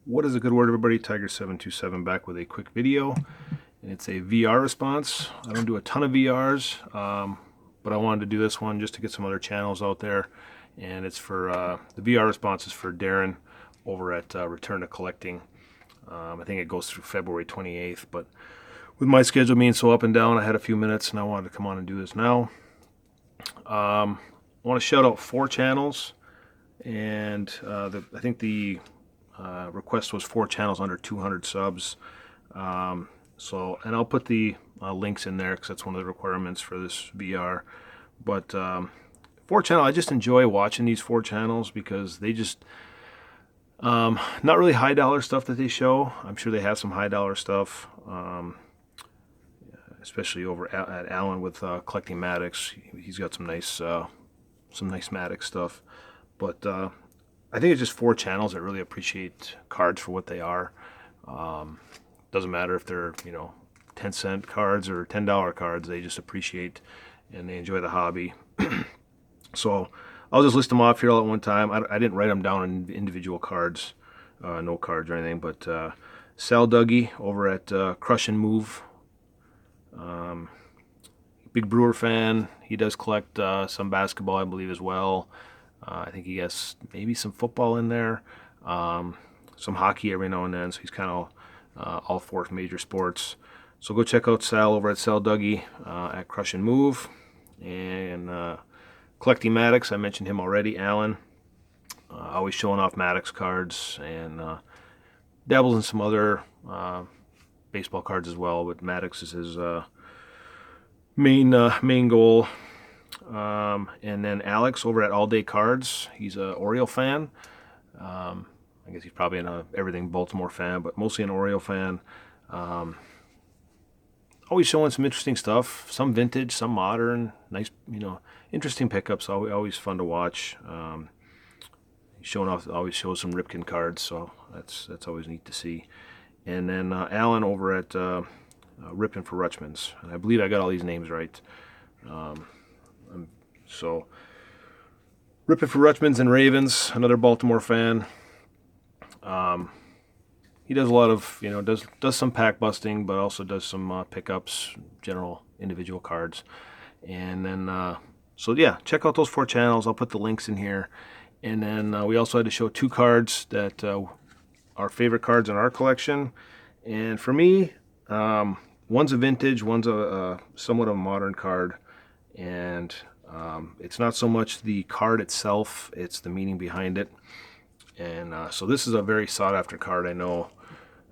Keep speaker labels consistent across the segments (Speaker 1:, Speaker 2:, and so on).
Speaker 1: What is a good word, everybody? Tiger727 back with a quick video, and it's a VR response. I don't do a ton of VRs, but I wanted to do this one just to get some other channels out there, and it's for the VR response is for Darren over at Return to Collecting. I think it goes through February 28th, but with my schedule being so up and down, I had a few minutes and I wanted to come on and do this now. I want to shout out 4 channels, and I think the request was 4 channels under 200 subs. And I'll put the links in there because that's one of the requirements for this VR. But 4 channel, I just enjoy watching these 4 channels because they just not really high dollar stuff that they show. I'm sure they have some high dollar stuff, especially over at Alan with collecting Maddox. He's got some nice Maddox stuff, but I think it's just 4 channels that really appreciate cards for what they are. Doesn't matter if they're 10-cent cards or $10 cards. They just appreciate and they enjoy the hobby. So I'll just list them off here all at one time. I didn't write them down in individual cards, no cards or anything. But Sal Dougie over at Crush and Move. Big Brewer fan. He does collect some basketball, I believe, as well. I think he has maybe some football in there, some hockey every now and then. So he's kind of all 4 major sports. So go check out Sal over at Sal Dougie at Crush and Move. And collecting Maddox, I mentioned him already. Alan, always showing off Maddox cards, and dabbles in some other baseball cards as well. But Maddox is his main goal. And then Alex over at All Day Cards, he's an Oriole fan. I guess he's probably an everything Baltimore fan, but mostly an Oriole fan. Always showing some interesting stuff, some vintage, some modern, nice, interesting pickups. Always fun to watch. He's showing off, always shows some Ripken cards, so that's always neat to see. And then Alan over at Ripken for Rutschman's, and I believe I got all these names right. So, Rippin' for Rutschman's and Ravens, another Baltimore fan. He does a lot of, does some pack busting, but also does some pickups, general individual cards. And then, so yeah, check out those 4 channels. I'll put the links in here. And then we also had to show 2 cards that are favorite cards in our collection. And for me, one's a vintage, one's a somewhat of a modern card. And it's not so much the card itself, it's the meaning behind it. And so this is a very sought after card, I know.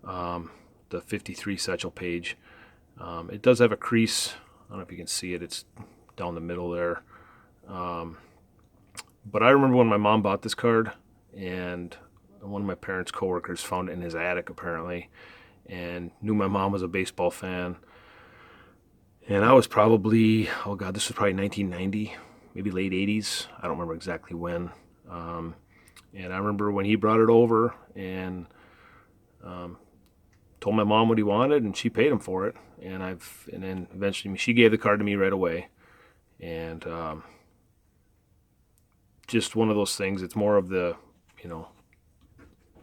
Speaker 1: The 53 Satchel Page. It does have a crease. I don't know if you can see it. It's down the middle there. But I remember when my mom bought this card, and one of my parents' coworkers found it in his attic apparently, and knew my mom was a baseball fan. And I was probably, oh God, this was probably 1990, maybe late 80s. I don't remember exactly when. And I remember when he brought it over and told my mom what he wanted, and she paid him for it. And then eventually she gave the card to me right away. And just one of those things. It's more of the,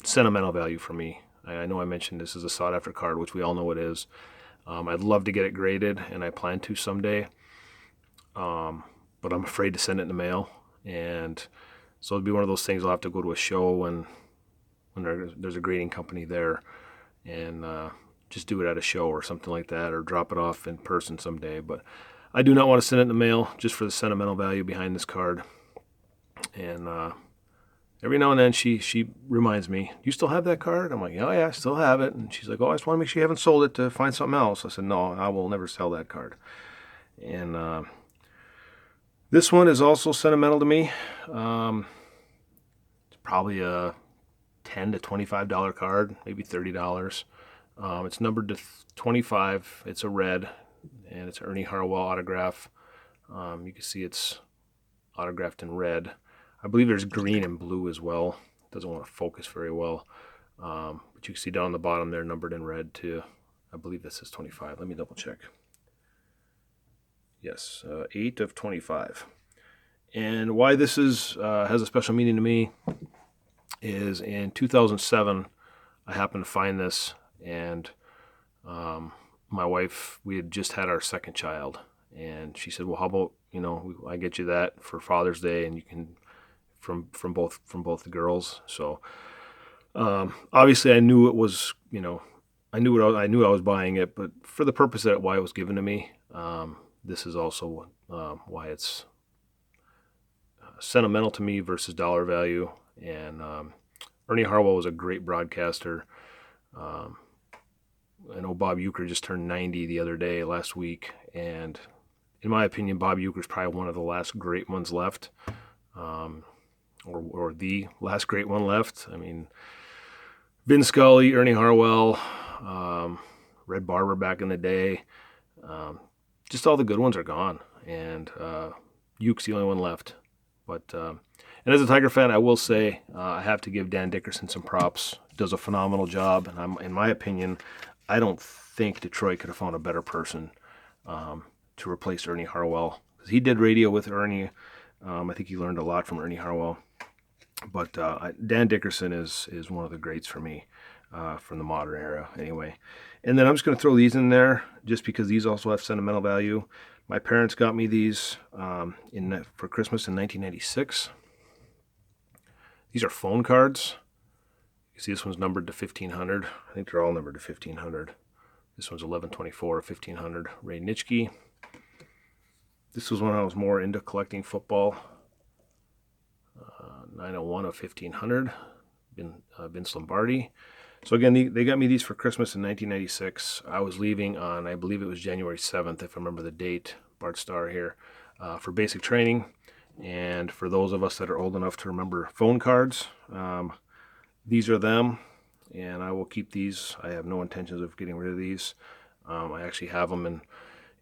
Speaker 1: sentimental value for me. I know I mentioned this is a sought after card, which we all know it is. I'd love to get it graded, and I plan to someday. But I'm afraid to send it in the mail, and so it'd be one of those things I'll have to go to a show when there's a grading company there, and just do it at a show or something like that, or drop it off in person someday. But I do not want to send it in the mail just for the sentimental value behind this card. And every now and then she reminds me, "You still have that card?" I'm like, "Oh yeah, I still have it." And she's like, "Oh, I just want to make sure you haven't sold it to find something else." I said, "No, I will never sell that card." And this one is also sentimental to me. It's probably a $10 to $25 card, maybe $30. It's numbered to 25. It's a red, and it's Ernie Harwell autograph. You can see it's autographed in red. I believe there's green and blue as well. Doesn't want to focus very well. But you can see down the bottom there, numbered in red too. I believe this is 25. Let me double check. Yes, 8 of 25. And why this is has a special meaning to me is in 2007, I happened to find this, and my wife, we had just had our second child, and she said, "Well, how about, I get you that for Father's Day, and you can from both the girls." So obviously, I knew it was, I knew I was buying it, but for the purpose that why it was given to me, this is also why it's sentimental to me versus dollar value. And Ernie Harwell was a great broadcaster. I know Bob Uecker just turned 90 the other day, last week, and in my opinion, Bob Uecker's probably one of the last great ones left, or the last great one left. I mean, Vin Scully, Ernie Harwell, Red Barber back in the day, just all the good ones are gone, and Uke's the only one left. But and as a Tiger fan, I will say I have to give Dan Dickerson some props. Does a phenomenal job, and in my opinion, I don't think Detroit could have found a better person to replace Ernie Harwell. He did radio with Ernie. I think he learned a lot from Ernie Harwell. But Dan Dickerson is one of the greats for me from the modern era, anyway. And then I'm just going to throw these in there just because these also have sentimental value. My parents got me these for Christmas in 1996. These are phone cards. You see this one's numbered to 1500. I think they're all numbered to 1500. This one's 1124, 1500. Ray Nitschke. This was when I was more into collecting football. 901 of 1500. Vince Lombardi. So again, they got me these for Christmas in 1996. I was leaving on, I believe it was January 7th, if I remember the date, Bart Starr here, for basic training. And for those of us that are old enough to remember phone cards, these are them, and I will keep these. I have no intentions of getting rid of these. I actually have them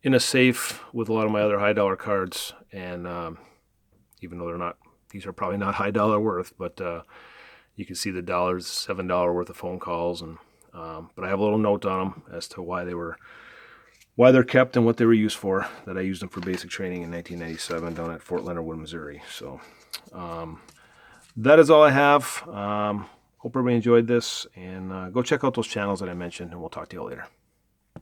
Speaker 1: in a safe with a lot of my other high dollar cards, and even though these are probably not high dollar worth, but you can see the $7 worth of phone calls, and but I have a little note on them as to why they're kept and what they were used for. That I used them for basic training in 1997 down at Fort Leonard Wood, Missouri. So that is all I have. Hope everybody enjoyed this, and go check out those channels that I mentioned, and we'll talk to you all later.